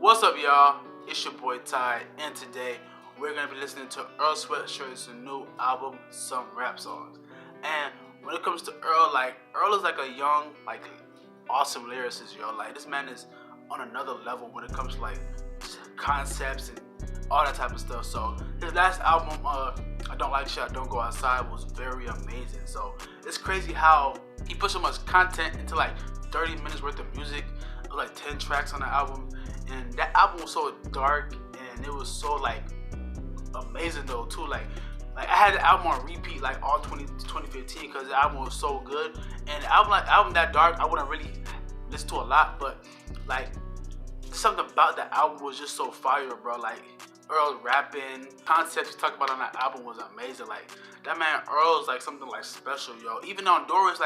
What's up, y'all? It's your boy Ty, and today we're gonna be listening to Earl Sweatshirt's new album, Some Rap Songs. And when it comes to Earl, Earl is like a young, awesome lyricist, yo. Like, this man is on another level when it comes to concepts and all that type of stuff. So his last album, I Don't Like Shit, I Don't Go Outside, was very amazing. So it's crazy how he put so much content into 30 minutes worth of music. It was 10 tracks on the album, and that album was so dark and it was so amazing though too. I had the album on repeat all 2015 because the album was so good. And the album that dark, I wouldn't really listen to a lot, but something about the album was just so fire, bro. Earl rapping, concepts he talked about on that album was amazing. That man Earl is something special, yo. Even on Doris,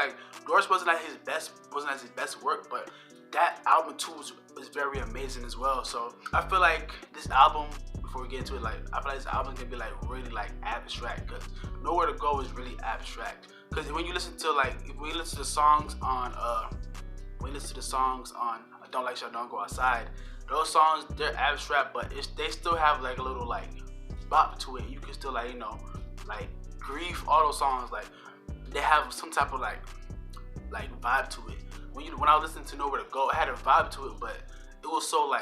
Doris wasn't at his best work, but that album too was very amazing as well. So I feel like this album, before we get into it, I feel like this album can be really abstract, because Nowhere to Go is really abstract. Because when you listen to if we listen to the songs on I Don't Like Shit, I Don't Go Outside, those songs, they're abstract, but they still have a little bop to it. You can still Grief, all those songs, they have some type of vibe to it. When I was listening to Nowhere to Go, it had a vibe to it, but it was so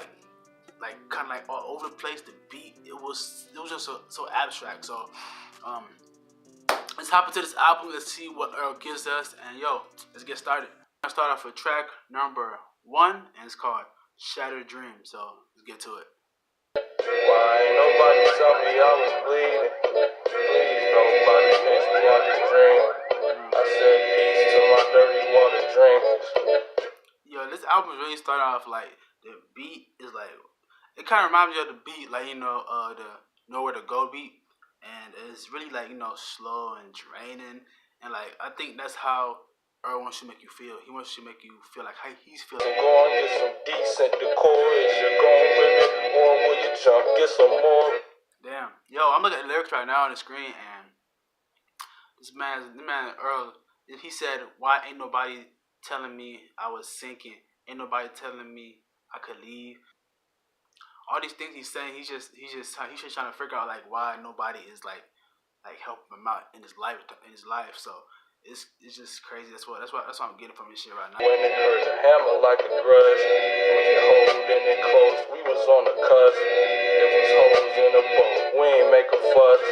kind of all over the place. The beat, it was just so abstract. So let's hop into this album. Let's see what Earl gives us, and yo, let's get started. I start off with track number 1, and it's called Shattered Dream. So let's get to it. Why ain't nobody tell me I was bleeding? Please, nobody pinch me out this dream. I said peace to my dirty water drinkers. Yo, this album really started off the beat is it kind of reminds me of the beat the Nowhere to Go beat, and it's really slow and draining, and I think that's how Earl wants to make you feel. He wants to make you feel how he's feeling. So go and get some decent decor. Is you going with it, or will you jump get some more? Damn, yo, I'm looking at the lyrics right now on the screen, and this man Earl, he said, "Why ain't nobody telling me I was sinking? Ain't nobody telling me I could leave." All these things he's saying, he's just trying to figure out why nobody is helping him out in his life. So it's just crazy. That's what I'm getting from this shit right now. When it hurt a hammer like a grudge, when you hold and it close, we was on the cusp. There was holes in the boat, we ain't make a fuss.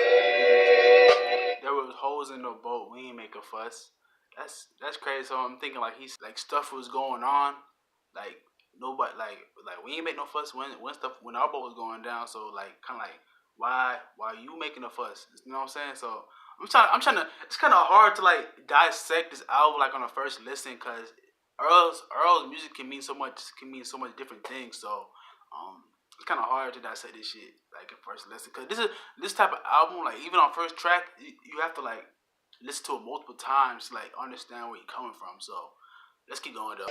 There was holes in the boat, we ain't make a fuss. That's crazy. So I'm thinking he's stuff was going on, nobody we ain't make no fuss when our boat was going down. So why you making a fuss? You know what I'm saying? So I'm trying to. It's kind of hard to dissect this album on a first listen, because Earl's music can mean so much different things. So it's kind of hard to dissect this shit at first listen, because this type of album, even on first track, you have to listen to it multiple times to understand where you're coming from. So let's keep going though.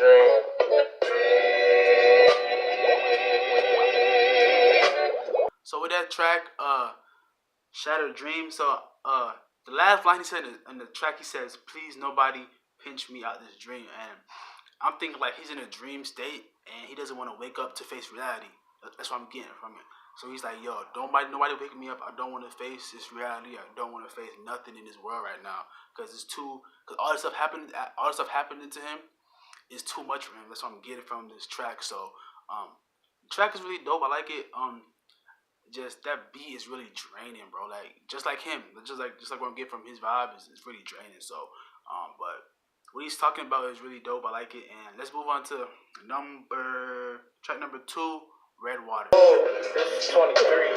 So with that track, Shattered Dream. So the last line he said in the track, he says, "Please nobody pinch me out this dream." And I'm thinking he's in a dream state and he doesn't want to wake up to face reality. That's what I'm getting from it. So he's like, yo, nobody wake me up. I don't want to face this reality. I don't want to face nothing in this world right now, because all this stuff happened to him. It's too much for him. That's what I'm getting from this track. So the track is really dope. I like it. Just that beat is really draining, bro. Just like him, just like what I'm getting from his vibe is really draining. So but what he's talking about is really dope. I like it. And let's move on to track number 2, Red Water. This is 23.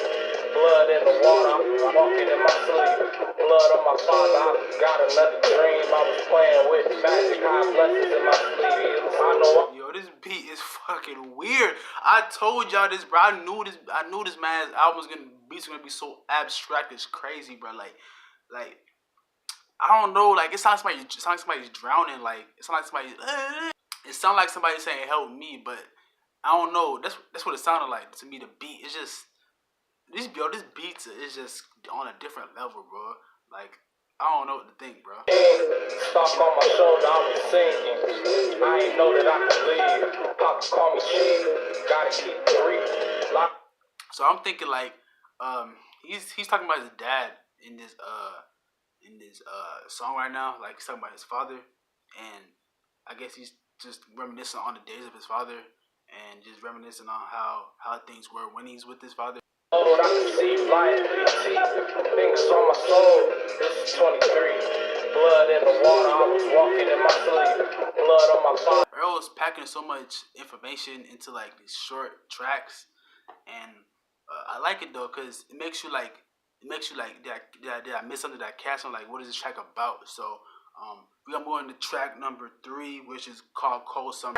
Blood in the water. I'm walking in my sleep. Blood on my father. I got another dream. I was playing with magic. High blessings in my sleeve. I know. Yo, this beat is fucking weird. I told y'all this, bro. I knew this man's album's gonna be so abstract. It's crazy, bro. I don't know. It sounds like somebody's drowning. It sounds like somebody saying "help me," but I don't know. That's what it sounded like to me. The beat, it's just this beat is just on a different level, bro. I don't know what to think, bro. Stock on my shoulder, I was singing. I ain't know that I could leave. Papa call me cheap. Gotta keep it real. So I'm thinking like, he's talking about his dad in this song right now. Like he's talking about his father, and I guess he's just reminiscing on the days of his father, and just reminiscing on how things were when he's with his father. I can see Riot, fingers on my soul. This is 23. Blood in the water, I was walking in my sleep. Blood on my body. Earl was packing so much information into like these short tracks, and I like it though because it makes you like did I miss something that I catch on, like what is this track about? So we're gonna move on to track number 3, which is called Cold Summer.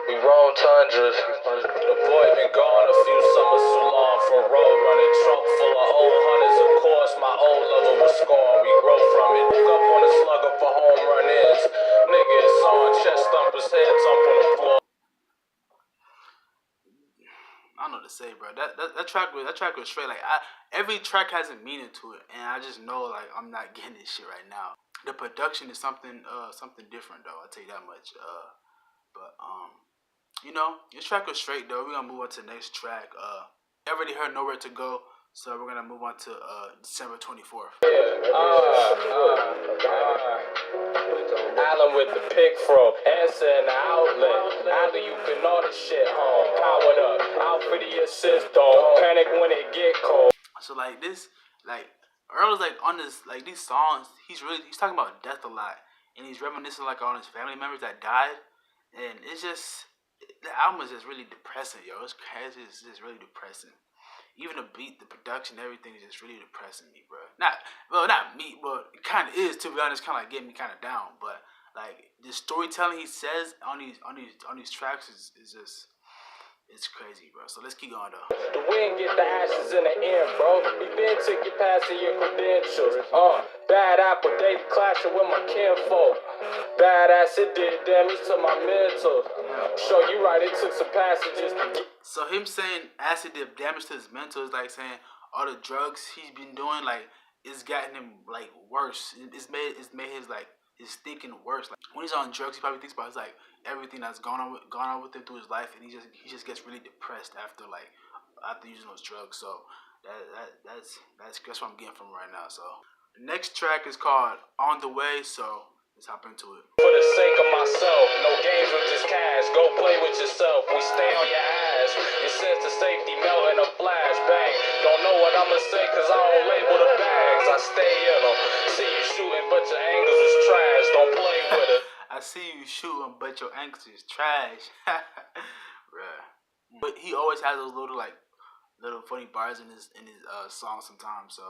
We roam tundras. The boy been gone a few summers too long for road running. Trunk full of old hunters. Of course, my old lover was scorned. We grow from it. Look up on a slugger for home run ins. Nigga is on chest thumpers, head thump on the floor. I don't know what to say, bro. That track was straight. Like every track has a meaning to it, and I just know like I'm not getting this shit right now. The production is something different though. I'll tell you that much. But you know, this track was straight though. We're gonna move on to the next track. I already heard Nowhere to Go, so we're gonna move on to December 24th. Allen with the pick fro, answer in the outlet. Allen, you can know the shit home. Powered up, out for the assist, don't panic when it get cold. So like this, like Earl is like on this, like these songs, he's talking about death a lot, and he's reminiscing like on his family members that died, and it's just the album is just really depressing, yo. It's crazy, it's just really depressing. Even the beat, the production, everything is just really depressing me, bro. Not me, but it kind of is, to be honest. Kind of like getting me kind of down. But like the storytelling he says on these tracks is just, it's crazy, bro. So let's keep going though. The wind get the ashes in the air, bro. We been took you past your credentials. Bad apple, they clashing with my kinfolk. Badass, it did damage to my mental. Show you right, it took some passages to get. So him saying acid did damage to his mental is like saying all the drugs he's been doing, like it's gotten him like worse. It's made his like his thinking worse. Like when he's on drugs, he probably thinks about his, like everything that's gone on with him through his life, and he just gets really depressed after using those drugs. So that's what I'm getting from right now. So the next track is called On the Way. So let's hop into it. For the sake of myself, no games with this cash. Go play with yourself. We stay on your ass. Your sense of safety melt in a flashbang. Don't know what I'ma say cause I don't label the bags. I stay in them. See you shooting but your angles is trash. Don't play with it. I see you shooting but your angles is trash. Bruh. But he always has those little funny bars in his songs sometimes. So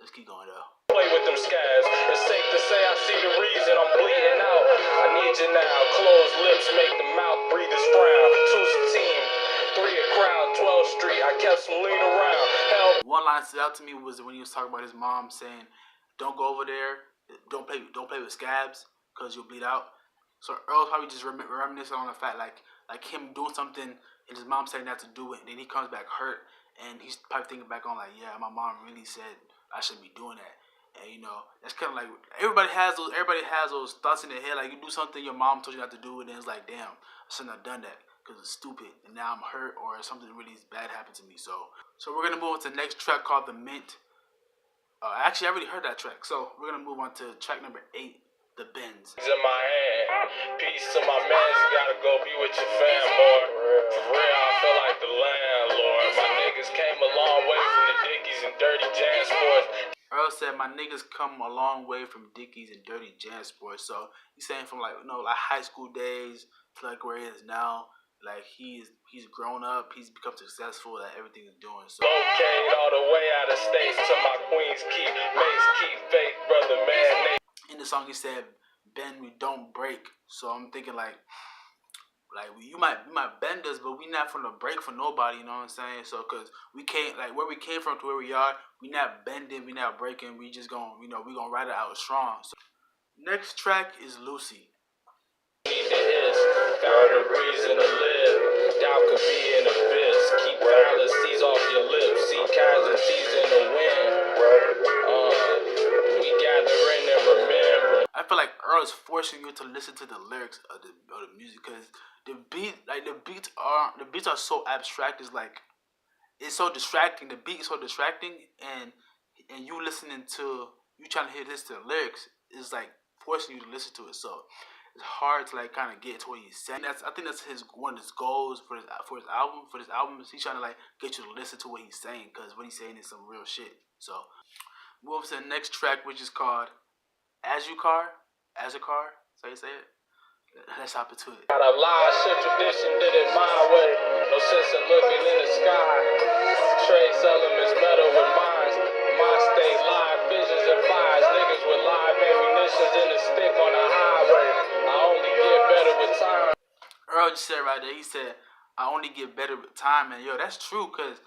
let's keep going though. Play with them scabs. It's safe to say I see the reason I'm bleeding out. I need you now. Closed lips make the mouth breathe a frown. Two's a team, 3 a crowd, 12th Street. I kept some lean around. Hell. One line stood out to me was when he was talking about his mom saying, "Don't go over there. Don't play with scabs, cause you'll bleed out." So Earl's probably just reminiscing on the fact like him doing something and his mom saying not to do it, and then he comes back hurt, and he's probably thinking back on like, yeah, my mom really said I shouldn't be doing that. And you know, that's kind of like everybody has those thoughts in their head. Like you do something your mom told you not to do, and then it's like, damn, I shouldn't have done that because it's stupid, and now I'm hurt or something really bad happened to me. So we're gonna move on to the next track called The Mint. Actually, I already heard that track, so we're gonna move on to track number 8, The Bends. In my hand, peace to my man. You gotta go be with your fam, boy. For real, I feel like the landlord. My niggas came a long way from the Dickies and Dirty Jansports. Earl said, "My niggas come a long way from Dickies and Dirty Jansports." So he's saying from like high school days to like where he is now. Like he's grown up, he's become successful at everything he's doing. So Located all the way out of states to my queens keep mace, keep faith, brother man. In the song he said, "Bend, we don't break." So I'm thinking like you might bend us, but we not finna break for nobody. You know what I'm saying? So cause we can't like where we came from to where we are, we not bending, we not breaking. We just gonna we gonna ride it out strong. So next track is Loosie. Found a reason to live. Doubt could be an abyss. Keep fallacies off your lips. See casualties in the wind. We gather in and remember. I feel like Earl is forcing you to listen to the lyrics of the music, because the beats are so abstract. It's so distracting. The beat is so distracting, and you listening to you trying to hear this to the lyrics is like forcing you to listen to it. So it's hard to like kind of get to what he's saying. I think that's one of his goals for his album. For this album, he's trying to like get you to listen to what he's saying, because what he's saying is some real shit. So move on to the next track, which is called Azucar. Azucar. So you say it. Let's hop into it. Got a lie, shit tradition, did it my way. No sense in looking in the sky. Trace elements metal with mines. My state live, visions and fires. Niggas with live ammunitions in the stick on the highway. I only get better with time. Earl just said right there, he said, I only get better with time. And yo, that's true, because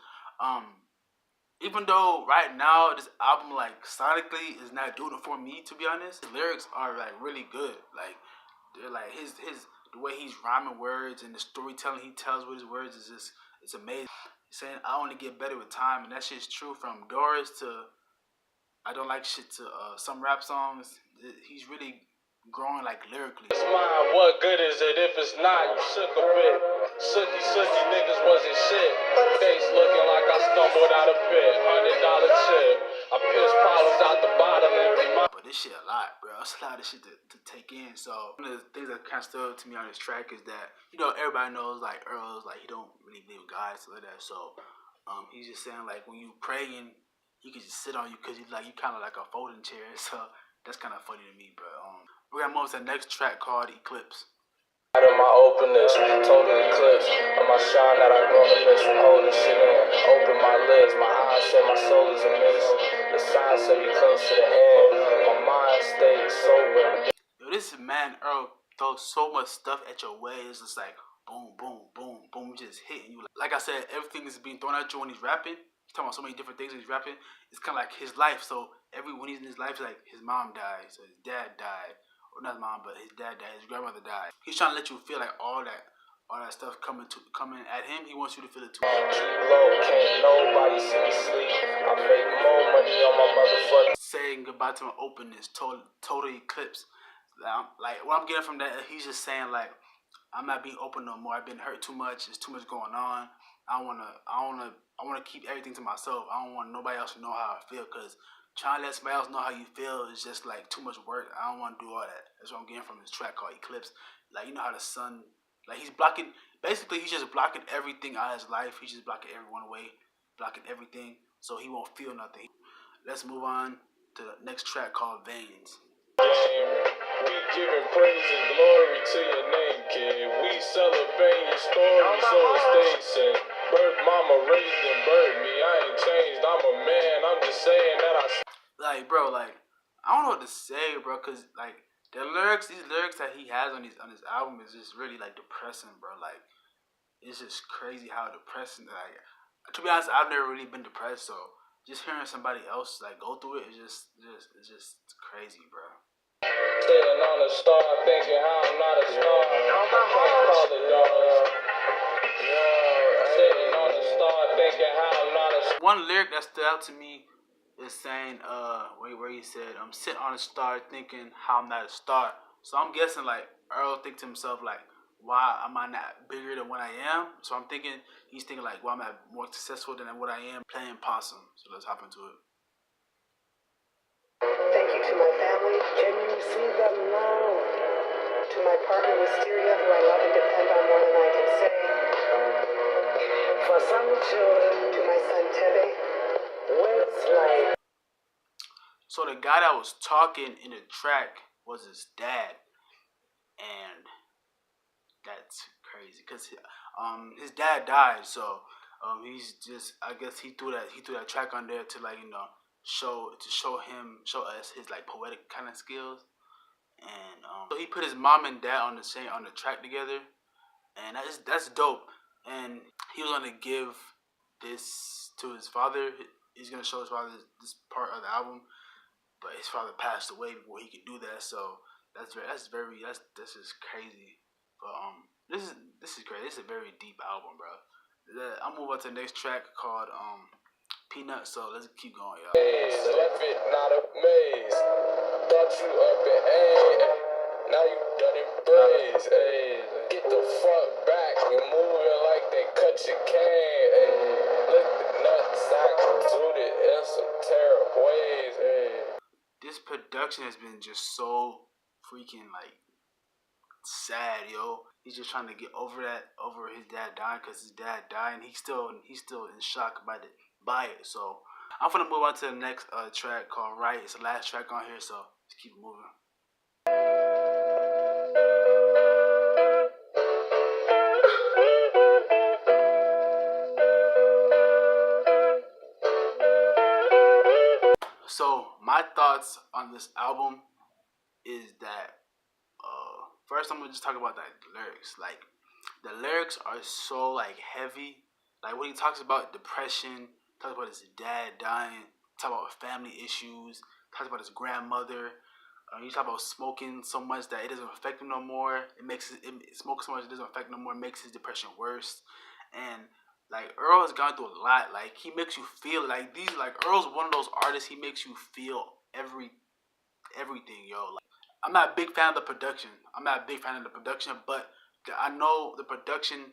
even though right now this album like sonically is not doing it for me, to be honest, the lyrics are like really good. Like they're like his the way he's rhyming words and the storytelling he tells with his words is just it's amazing. He's saying I only get better with time, and that shit's true. From Doris to I don't like shit to some rap songs. He's really growing like lyrically. It's mine, what good is it if it's not? You shook a bit. Sookie niggas wasn't shit. Face looking like I stumbled out of pit. $100 chip. I pissed problems out the bottom every month. But this shit a lot, bro. It's a lot of shit to take in. So one of the things that kind of stood out to me on this track is that, you know, everybody knows like Earl's like he don't really believe in God, stuff like that. So he's just saying like when you praying, you can just sit on you because you kind of like a folding chair. So that's kind of funny to me, bro. We're gonna move to the next track called Eclipse. Out of my openness, total eclipse of my shine that I grown to miss from holding shit in. Open my lids, my eyes say my soul is a miss. The signs say you close to the end. My mind stays sober. Yo, this man Earl throws so much stuff at your way. It's just like boom, boom, boom, boom, just hitting you. Like I said, everything is being thrown at you when he's rapping. He's talking about so many different things when he's rapping. It's kind of like his life. So when he's in his life, it's like his mom died, so his dad died. Or not his mom, but his dad died, his grandmother died. He's trying to let you feel like all that stuff coming at him. He wants you to feel it too. Keep low, can't nobody see me sleep. I make more money on my motherfucker. Saying goodbye to my openness, total eclipse. Like what I'm getting from that, he's just saying like, I'm not being open no more. I've been hurt too much. There's too much going on. I wanna keep everything to myself. I don't want nobody else to know how I feel, because trying to let somebody else know how you feel is just like too much work. I don't want to do all that. That's what I'm getting from this track called Eclipse. Like, you know how the sun, like he's blocking, basically he's just blocking everything out of his life. He's just blocking everyone away, blocking everything, so he won't feel nothing. Let's move on to the next track called Veins. We giving praise and glory to your name, kid. We celebrate your story, so it stays sing. Birth mama raised and birthed me. I ain't changed. I'm a man. I'm just saying that like, bro, like I don't know what to say, bro, cause like these lyrics that he has on his album is just really like depressing, bro. Like it's just crazy how depressing. Like to be honest, I've never really been depressed, so just hearing somebody else like go through it is just crazy, bro. sitting on a star, thinking how I'm not a star. I can't call it dog. Sitting on a star, thinking how I'm not a star. One lyric that stood out to me is saying, where he said, I'm sitting on a star thinking how I'm not a star. So I'm guessing like Earl thinks to himself like, why am I not bigger than what I am? So I'm thinking, he's thinking like, why am I more successful than what I am playing Possum? So let's hop into it. Thank you to my family. Can you see them now? To my partner Wisteria, who I love and depend on more than I can say. For some children, to my son Tebe, with life. So the guy that was talking in the track was his dad, and that's crazy because his dad died. So he's just, I guess he threw that track on there to like, you know, show us his like poetic kind of skills. And so he put his mom and dad on the track together, and that's dope. And he was gonna give this to his father. He's gonna show his father this part of the album, but his father passed away before he could do that. So that's just crazy. But this is great. This is a very deep album, bro. I'll move on to the next track called Peanut. So let's keep going, y'all. Left it not a maze. Thought you up in A. Now you done it braids, ayy. Get the fuck back, you moving like they cut your can, ayy. Lick the nutsack, toot it in some terrible ways, ayy. This production has been just so freaking like sad, yo. He's just trying to get over his dad dying, because his dad died, and he's still in shock by it. So I'm gonna move on to the next track called Riot. It's the last track on here, so let's keep it moving. So my thoughts on this album is that first I'm gonna just talk about the lyrics. Like, the lyrics are so like heavy. Like, when he talks about depression, talks about his dad dying, talk about family issues, talks about his grandmother. He talk about smoking so much that it doesn't affect him no more. Smoking so much it doesn't affect him no more. It makes his depression worse. And like, Earl has gone through a lot. Like, he makes you feel like Earl's one of those artists. He makes you feel everything, yo. Like, I'm not a big fan of the production. But I know the production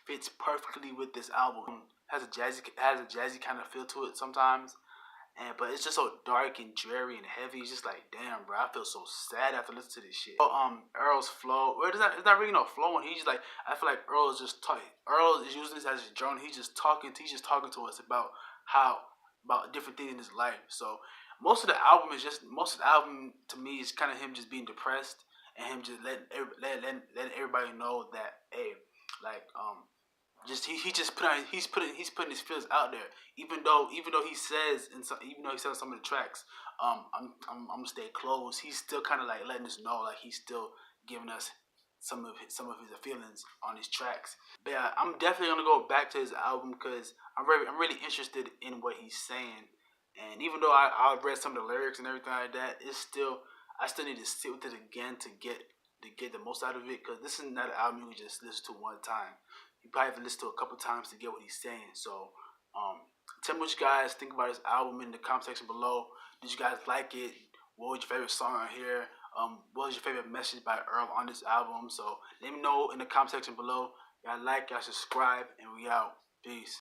fits perfectly with this album. Has a jazzy kind of feel to it sometimes. But it's just so dark and dreary and heavy. It's just like, damn, bro, I feel so sad after listening to this shit. Earl's flow, it's not really no flow, and he's just like, I feel like Earl is just talking. Earl is using this as his journal. He's just talking to us about different things in his life. So most of the album to me is kind of him just being depressed, and him just letting everybody know that, hey, like, he's putting his feelings out there. Even though he says in some of the tracks, I'm gonna stay close. He's still kind of like letting us know, like, he's still giving us some of his feelings on his tracks. But yeah, I'm definitely gonna go back to his album, because I'm really interested in what he's saying. And even though I read some of the lyrics and everything like that, I still need to sit with it again to get the most out of it, because this is not an album you can just listen to one time. You probably have to listen to it a couple times to get what he's saying. So, tell me what you guys think about this album in the comment section below. Did you guys like it? What was your favorite song on here? What was your favorite message by Earl on this album? So let me know in the comment section below. Y'all like, y'all subscribe, and we out. Peace.